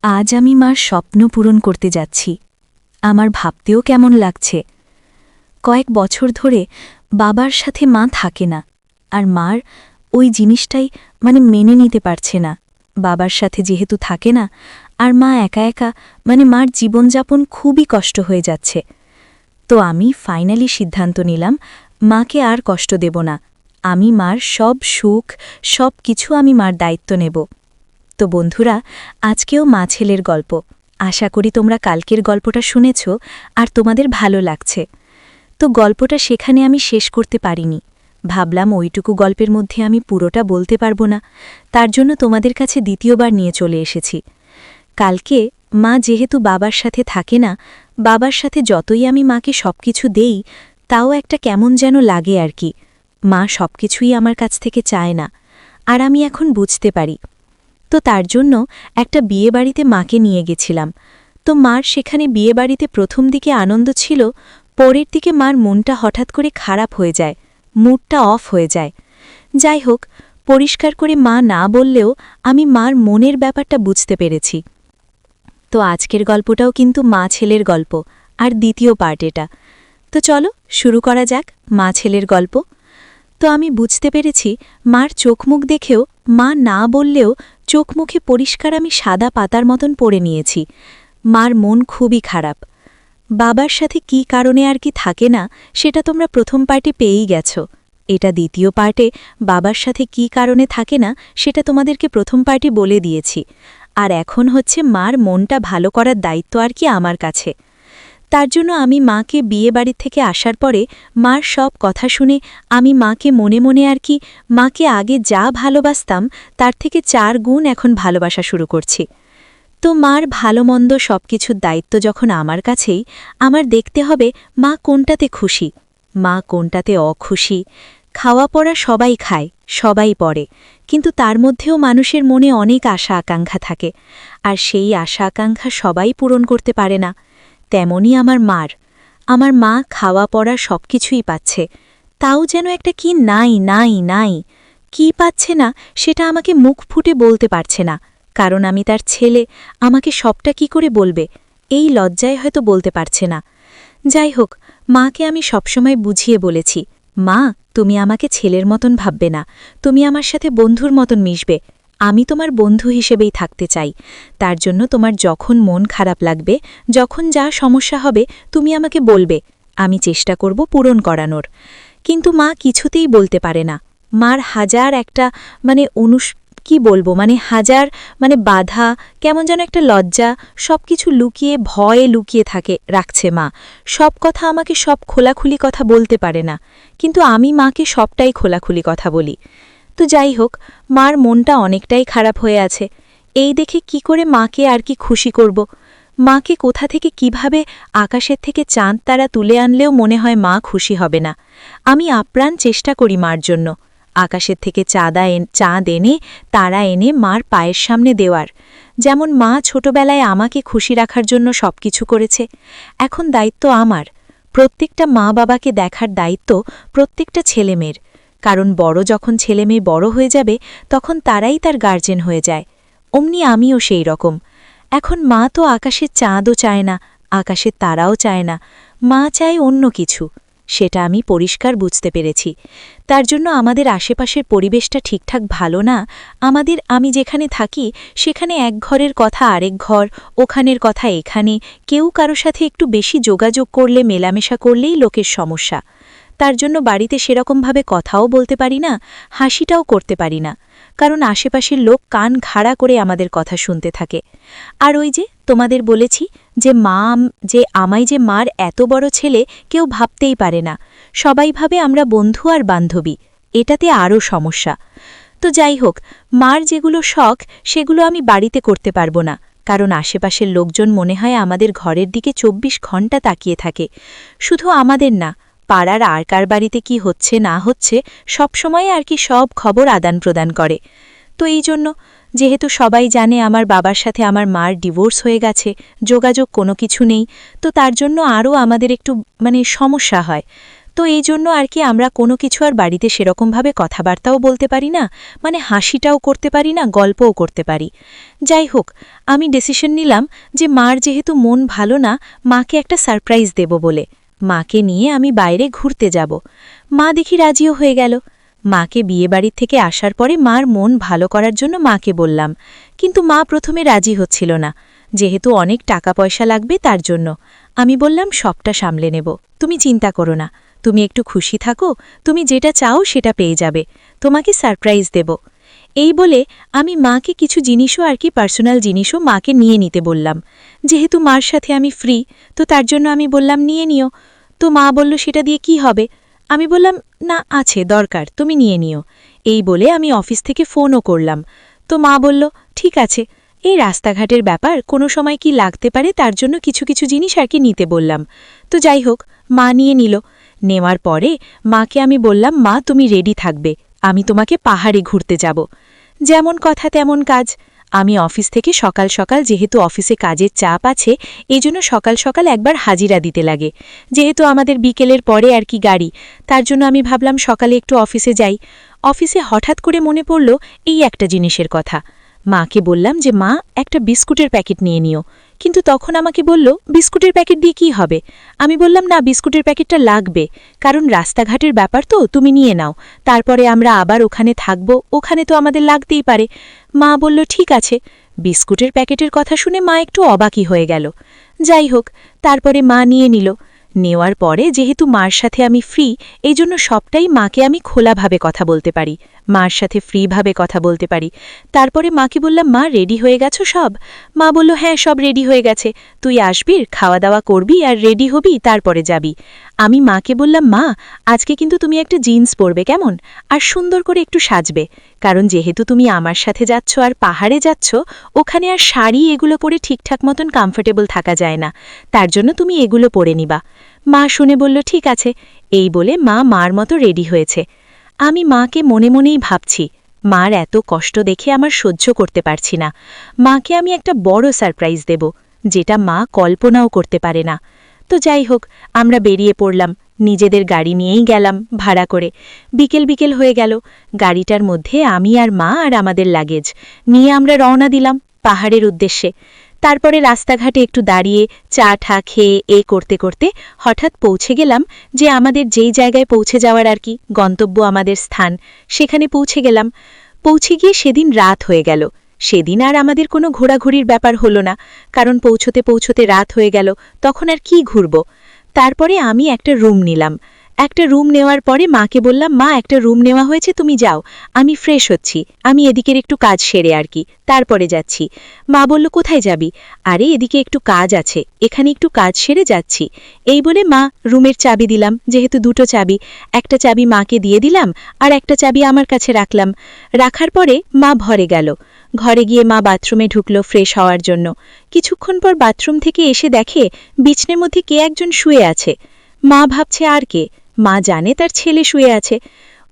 আজ আমি মার স্বপ্ন পূরণ করতে যাচ্ছি। আমার ভাবতেও কেমন লাগছে। কয়েক বছর ধরে বাবার সাথে মা থাকে না, আর মার ওই জিনিসটাই মেনে নিতে পারছে না। বাবার সাথে যেহেতু থাকে না, আর মা একা একা মার জীবনযাপন খুবই কষ্ট হয়ে যাচ্ছে। তো আমি ফাইনালি সিদ্ধান্ত নিলাম, মাকে আর কষ্ট দেব না। আমি মার সব সুখ, সব কিছু আমি মার দায়িত্ব নেব। তো বন্ধুরা, আজকেও মা ছেলের গল্প। আশা করি তোমরা কালকের গল্পটা শুনেছ আর তোমাদের ভালো লাগছে। তো গল্পটা সেখানে আমি শেষ করতে পারিনি। ভাবলাম ওইটুকু গল্পের মধ্যে আমি পুরোটা বলতে পারবো না, তার জন্য তোমাদের কাছে দ্বিতীয়বার নিয়ে চলে এসেছি। কালকে মা যেহেতু বাবার সাথে থাকে না, বাবার সাথে যতই আমি মাকে সবকিছু দেই, তাও একটা কেমন যেন লাগে আর কি। মা সবকিছুই আমার কাছ থেকে চায় না, আর আমি এখন বুঝতে পারি। তো তার জন্য একটা বিয়েবাড়িতে মাকে নিয়ে গেছিলাম। তো মার সেখানে বিয়েবাড়িতে প্রথম দিকে আনন্দ ছিল, পরের দিকে মার মনটা হঠাৎ করে খারাপ হয়ে যায়, মুডটা অফ হয়ে যায়। যাই হোক, পরিষ্কার করে মা না বললেও আমি মার মনের ব্যাপারটা বুঝতে পেরেছি। তো আজকের গল্পটাও কিন্তু মা ছেলের গল্প, আর দ্বিতীয় পার্ট এটা। তো চলো শুরু করা যাক মা ছেলের গল্প। তো আমি বুঝতে পেরেছি, মার চোখমুখ দেখেও মা না বললেও চোখমুখে পরিষ্কার আমি সাদা পাতার মতন পড়ে নিয়েছি। মার মন খুবই খারাপ। বাবার সাথে কি কারণে আর কি থাকে না, সেটা তোমরা প্রথম পার্টে পেয়েই গেছ। এটা দ্বিতীয় পার্টে বাবার সাথে কি কারণে থাকে না, সেটা তোমাদেরকে প্রথম পার্টে বলে দিয়েছি। আর এখন হচ্ছে মার মনটা ভালো করার দায়িত্ব আর কি আমার কাছে। তার জন্য আমি মাকে বিয়েবাড়ি থেকে আসার পরে মার সব কথা শুনে আমি মাকে মনে মনে আর কি মাকে আগে যা ভালোবাসতাম তার থেকে 4 গুণ এখন ভালোবাসা শুরু করছি। তো মার ভালো মন্দ সব কিছুর দায়িত্ব যখন আমার কাছেই, আমার দেখতে হবে মা কোনটাতে খুশি, মা কোনটাতে অখুশি। খাওয়া পড়া সবাই খায়, সবাই পড়ে, কিন্তু তার মধ্যেও মানুষের মনে অনেক আশা আকাঙ্ক্ষা থাকে, আর সেই আশা আকাঙ্ক্ষা সবাই পূরণ করতে পারে না। তেমনই আমার মা খাওয়া পড়া সব কিছুই পাচ্ছে, তাও যেন একটা কি নাই নাই নাই। কি পাচ্ছে না সেটা আমাকে মুখ ফুটে বলতে পারছে না, কারণ আমি তার ছেলে। আমাকে সবটা কি করে বলবে, এই লজ্জায় হয়তো বলতে পারছে না। যাই হোক, মাকে আমি সবসময় বুঝিয়ে বলেছি, মা তুমি আমাকে ছেলের মতন ভাববে না, তুমি আমার সাথে বন্ধুর মতন মিশবে। আমি তোমার বন্ধু হিসেবেই থাকতে চাই। তার জন্য তোমার যখন মন খারাপ লাগবে, যখন যা সমস্যা হবে, তুমি আমাকে বলবে, আমি চেষ্টা করব পূরণ করানোর। কিন্তু মা কিছুতেই বলতে পারে না। মার হাজার একটা কি বলবো, হাজার বাধা, কেমন যেন একটা লজ্জা, সব কিছু লুকিয়ে ভয়ে লুকিয়ে রাখছে মা। সব কথা আমাকে সব খোলাখুলি কথা বলতে পারে না, কিন্তু আমি মাকে সবটাই খোলাখুলি কথা বলি। তো যাই হোক, মার মনটা অনেকটাই খারাপ হয়ে আছে। এই দেখে কি করে মাকে আর কি খুশি করব। মাকে কোথা থেকে কিভাবে আকাশের থেকে চাঁদ তারা তুলে আনলেও মনে হয় মা খুশি হবে না। আমি আপ্রাণ চেষ্টা করি মার জন্য, আকাশের থেকে চাঁদ এনে তারা এনে মার পায়ের সামনে দেওয়ার। যেমন মা ছোটবেলায় আমাকে খুশি রাখার জন্য সবকিছু করেছে, এখন দায়িত্ব আমার। প্রত্যেকটা মা বাবাকে দেখার দায়িত্ব প্রত্যেকটা ছেলেমেয়ের, কারণ বড় যখন ছেলেমেয়ে বড় হয়ে যাবে, তখন তারাই তার গার্জেন হয়ে যায়। অমনি আমিও সেই রকম। এখন মা তো আকাশের চাঁদও চায় না, আকাশের তারাও চায় না, মা চায় অন্য কিছু। সেটা আমি পরিষ্কার বুঝতে পেরেছি। তার জন্য আমাদের আশেপাশের পরিবেশটা ঠিকঠাক ভালো না। আমি যেখানে থাকি সেখানে এক ঘরের কথা আরেক ঘর, ওখানের কথা এখানে, কেউ কারো সাথে একটু বেশি যোগাযোগ করলে, মেলামেশা করলেই লোকের সমস্যা। তার জন্য বাড়িতে সেরকমভাবে কথাও বলতে পারি না, হাসিটাও করতে পারি না, কারণ আশেপাশের লোক কান খাড়া করে আমাদের কথা শুনতে থাকে। আর ওই যে তোমাদের বলেছি যে আমায় যে মার এত বড় ছেলে কেউ ভাবতেই পারে না, সবাই ভাবে আমরা বন্ধু আর বান্ধবী। এটাতে আরও সমস্যা। তো যাই হোক, মার যেগুলো শখ সেগুলো আমি বাড়িতে করতে পারবো না, কারণ আশেপাশের লোকজন মনে হয় আমাদের ঘরের দিকে 24 ঘণ্টা তাকিয়ে থাকে। শুধু আমাদের না, পাড়ার আর কার বাড়িতে কি হচ্ছে না হচ্ছে সবসময় আর কি সব খবর আদান প্রদান করে। তো এই জন্য, যেহেতু সবাই জানে আমার বাবার সাথে আমার মার ডিভোর্স হয়ে গেছে, যোগাযোগ কোনো কিছু নেই, তো তার জন্য আরও আমাদের একটু সমস্যা হয়। তো এই জন্য আর কি আমরা কোনো কিছু আর বাড়িতে সেরকমভাবে কথাবার্তাও বলতে পারি না, মানে হাসিটাও করতে পারি না, গল্পও করতে পারি। যাই হোক, আমি ডিসিশন নিলাম যে মার যেহেতু মন ভালো না, মাকে একটা সারপ্রাইজ দেব বলে মাকে নিয়ে আমি বাইরে ঘুরতে যাব। মা দেখি রাজিও হয়ে গেল। মাকে বিয়েবাড়ির থেকে আসার পরে মার মন ভালো করার জন্য মাকে বললাম, কিন্তু মা প্রথমে রাজি হচ্ছিল না, যেহেতু অনেক টাকা পয়সা লাগবে তার জন্য। আমি বললাম সবটা সামলে নেব, তুমি চিন্তা করো না, তুমি একটু খুশি থাকো, তুমি যেটা চাও সেটা পেয়ে যাবে, তোমাকে সারপ্রাইজ দেব। এই বলে আমি মাকে কিছু জিনিসও আর কি পার্সোনাল জিনিসও মাকে নিয়ে নিতে বললাম। যেহেতু মার সাথে আমি ফ্রি, তো তার জন্য আমি বললাম নিয়ে নিও। তো মা বলল সেটা দিয়ে কি হবে? আমি বললাম না, আছে দরকার, তুমি নিয়ে নিও। এই বলে আমি অফিস থেকে ফোনও করলাম। তো মা বলল ঠিক আছে, এই রাস্তাঘাটের ব্যাপার, কোনো সময় কি লাগতে পারে তার জন্য কিছু কিছু জিনিস আর কি নিতে বললাম। তো যাই হোক, মা নিয়ে নিল। নেওয়ার পরে মাকে আমি বললাম, মা তুমি রেডি থাকবে, আমি তোমাকে পাহাড়ে ঘুরতে যাব। যেমন কথা তেমন কাজ। আমি অফিস থেকে সকাল সকাল, যেহেতু অফিসে কাজের চাপ আছে, এজন্য সকাল সকাল একবার হাজিরা দিতে লাগে। যেহেতু আমাদের বিকেলের পরে আর কি গাড়ি, তার জন্য আমি ভাবলাম সকালে একটু অফিসে যাই। অফিসে হঠাৎ করে মনে পড়ল এই একটা জিনিসের কথা। মাকে বললাম যে মা, একটা বিস্কুটের প্যাকেট নিয়ে নিও। কিন্তু তখন আমাকে বলল বিস্কুটের প্যাকেট দিয়ে কি হবে? আমি বললাম না, বিস্কুটের প্যাকেটটা লাগবে, কারণ রাস্তাঘাটের ব্যাপার তো, তুমি নিয়ে নাও, তারপরে আমরা আবার ওখানে থাকব, ওখানে তো আমাদের লাগতেই পারে। মা বলল ঠিক আছে। বিস্কুটের প্যাকেটের কথা শুনে মা একটু অবাকই হয়ে গেল। যাই হোক, তারপরে মা নিয়ে নিল। নেওয়ার পরে যেহেতু মার সাথে আমি ফ্রি, এই জন্য সবটাই মাকে আমি খোলাভাবে কথা বলতে পারি, মার সাথে ফ্রিভাবে কথা বলতে পারি। তারপরে মাকে বললাম, মা রেডি হয়ে গেছো সব? মা বলল হ্যাঁ, সব রেডি হয়ে গেছে, তুই আসবি, খাওয়া দাওয়া করবি আর রেডি হবি, তারপরে যাবি। আমি মাকে বললাম, মা আজকে কিন্তু তুমি একটা জিন্স পরবে কেমন, আর সুন্দর করে একটু সাজবে, কারণ যেহেতু তুমি আমার সাথে যাচ্ছ আর পাহাড়ে যাচ্ছ, ওখানে আর শাড়ি এগুলো পরে ঠিকঠাক মতন কমফোর্টেবল থাকা যায় না, তার জন্য তুমি এগুলো পরে নিবা। মা শুনে বলল ঠিক আছে। এই বলে মা মার মতো রেডি হয়েছে। আমি মাকে মনে মনেই ভাবছি, মার এত কষ্ট দেখে আমার সহ্য করতে পারছি না, মাকে আমি একটা বড় সারপ্রাইজ দেব, যেটা মা কল্পনাও করতে পারে না। তো যাই হোক, আমরা বেরিয়ে পড়লাম, নিজেদের গাড়ি নিয়েই গেলাম ভাড়া করে। বিকেল বিকেল হয়ে গেল। গাড়িটার মধ্যে আমি আর মা আর আমাদের লাগেজ নিয়ে আমরা রওনা দিলাম পাহাড়ের উদ্দেশ্যে। তারপরে রাস্তাঘাটে একটু দাঁড়িয়ে চা ঠা খেয়ে করতে করতে হঠাৎ পৌঁছে গেলাম যে আমাদের যেই জায়গায় পৌঁছে যাওয়ার আর কি গন্তব্য, আমাদের স্থান, সেখানে পৌঁছে গেলাম। পৌঁছে গিয়ে সেদিন রাত হয়ে গেল। সেদিন আর আমাদের কোনো ঘোরাঘুরির ব্যাপার হলো না, কারণ পৌঁছতে পৌঁছতে রাত হয়ে গেল, তখন আর কি ঘুরব। তারপরে আমি একটা রুম নিলাম। একটা রুম নেওয়ার পরে মাকে বললাম, মা একটা রুম নেওয়া হয়েছে, তুমি যাও, আমি ফ্রেশ হচ্ছি, আমি এদিকের একটু কাজ সেরে আর কি তারপরে যাচ্ছি। মা বলল কোথায় যাবি? আরে এদিকে একটু কাজ আছে, এখানে একটু কাজ সেরে যাচ্ছি। এই বলে মা রুমের চাবি দিলাম, যেহেতু দুটো চাবি, একটা চাবি মাকে দিয়ে দিলাম আর একটা চাবি আমার কাছে রাখলাম। রাখার পরে মা ঘরে গেল। ঘরে গিয়ে মা বাথরুমে ঢুকলো ফ্রেশ হওয়ার জন্য। কিছুক্ষণ পর বাথরুম থেকে এসে দেখে বিছনের মধ্যে কে একজন শুয়ে আছে। মা ভাবছে আর কে, মা জানে তার ছেলে শুয়ে আছে।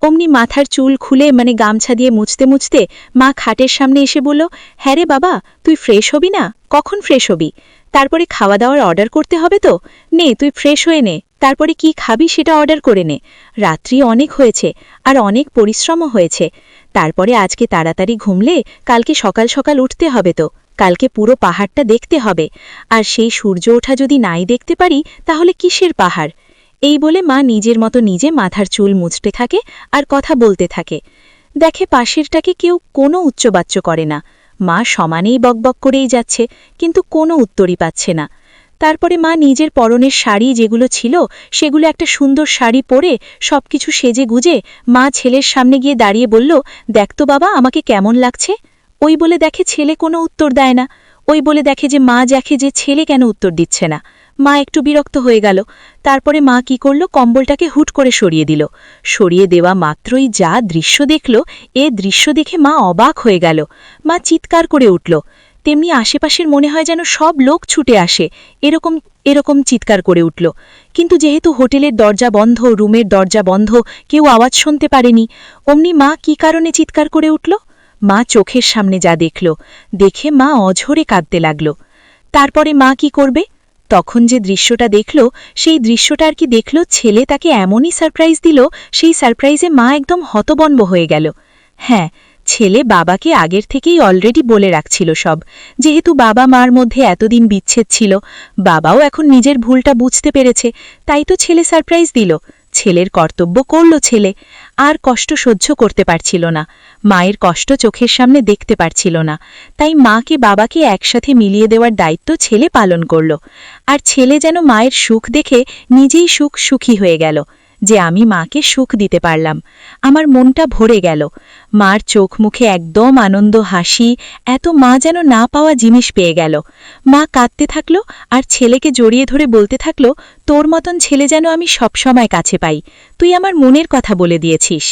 অমনি মাথার চুল খুলে মানে গামছা দিয়ে মুছতে মুছতে মা খাটের সামনে এসে বলল, হ্যাঁ রে বাবা, তুই ফ্রেশ হবি না? কখন ফ্রেশ হবি? তারপরে খাওয়া দাওয়ার অর্ডার করতে হবে তো, নে তুই ফ্রেশ হয়ে নে, তারপরে কি খাবি সেটা অর্ডার করে নে, রাত্রি অনেক হয়েছে আর অনেক পরিশ্রমও হয়েছে, তারপরে আজকে তাড়াতাড়ি ঘুমলে কালকে সকাল সকাল উঠতে হবে তো, কালকে পুরো পাহাড়টা দেখতে হবে, আর সেই সূর্য ওঠা যদি নাই দেখতে পারি তাহলে কিসের পাহাড়। এই বলে মা নিজের মতো নিজে মাথার চুল মুছতে থাকে আর কথা বলতে থাকে। দেখে পাশেরটাকে কেউ কোনো উচ্চবাচ্য করে না, মা সমানেই বকবক করেই যাচ্ছে, কিন্তু কোনো উত্তরই পাচ্ছে না। তারপরে মা নিজের পরনের শাড়ি যেগুলো ছিল সেগুলো একটা সুন্দর শাড়ি পরে সবকিছু সেজে গুজে মা ছেলের সামনে গিয়ে দাঁড়িয়ে বলল, দেখ তো বাবা আমাকে কেমন লাগছে। ওই বলে দেখে ছেলে কোনো উত্তর দেয় না। ওই বলে দেখে যে মা দেখে যে ছেলে কেন উত্তর দিচ্ছে না। মা একটু বিরক্ত হয়ে গেল। তারপরে মা কি করল, কম্বলটাকে হুট করে সরিয়ে দিল। সরিয়ে দেওয়া মাত্রই যা দৃশ্য দেখল, এ দৃশ্য দেখে মা অবাক হয়ে গেল। মা চিৎকার করে উঠল। তেমনি আশেপাশের মনে হয় যেন সব লোক ছুটে আসে, এরকম এরকম চিৎকার করে উঠল। কিন্তু যেহেতু হোটেলের দরজা বন্ধ, রুমের দরজা বন্ধ, কেউ আওয়াজ শুনতে পারেনি। অমনি মা কি কারণে চিৎকার করে উঠল? মা চোখের সামনে যা দেখল, দেখে মা অঝরে কাঁদতে লাগল। তারপরে মা কি করবে? তখন যে দৃশ্যটা দেখল সেই দৃশ্যটা আর কি দেখল, ছেলে তাকে এমনই সারপ্রাইজ দিল, সেই সারপ্রাইজে মা একদম হতবম্ব হয়ে গেল। হ্যাঁ, ছেলে বাবাকে আগের থেকেই অলরেডি বলে রাখছিল সব। যেহেতু বাবা মার মধ্যে এতদিন বিচ্ছেদ ছিল, বাবাও এখন নিজের ভুলটা বুঝতে পেরেছে, তাই তো ছেলে সারপ্রাইজ দিল। ছেলের কর্তব্য করল ছেলে। আর কষ্ট সহ্য করতে পারছিল না, মায়ের কষ্ট চোখের সামনে দেখতে পারছিল না, তাই মাকে বাবাকে একসাথে মিলিয়ে দেওয়ার দায়িত্ব ছেলে পালন করল। আর ছেলে যেন মায়ের সুখ দেখে নিজেই সুখী হয়ে গেল, যে আমি মাকে সুখ দিতে পারলাম। আমার মনটা ভরে গেল। মার চোখ মুখে একদম আনন্দ, হাসি, এত মা যেন না পাওয়া জিনিস পেয়ে গেল। মা কাঁদতে থাকলো আর ছেলেকে জড়িয়ে ধরে বলতে থাকলো, তোর মতন ছেলে যেন আমি সবসময় কাছে পাই, তুই আমার মনের কথা বলে দিয়েছিস।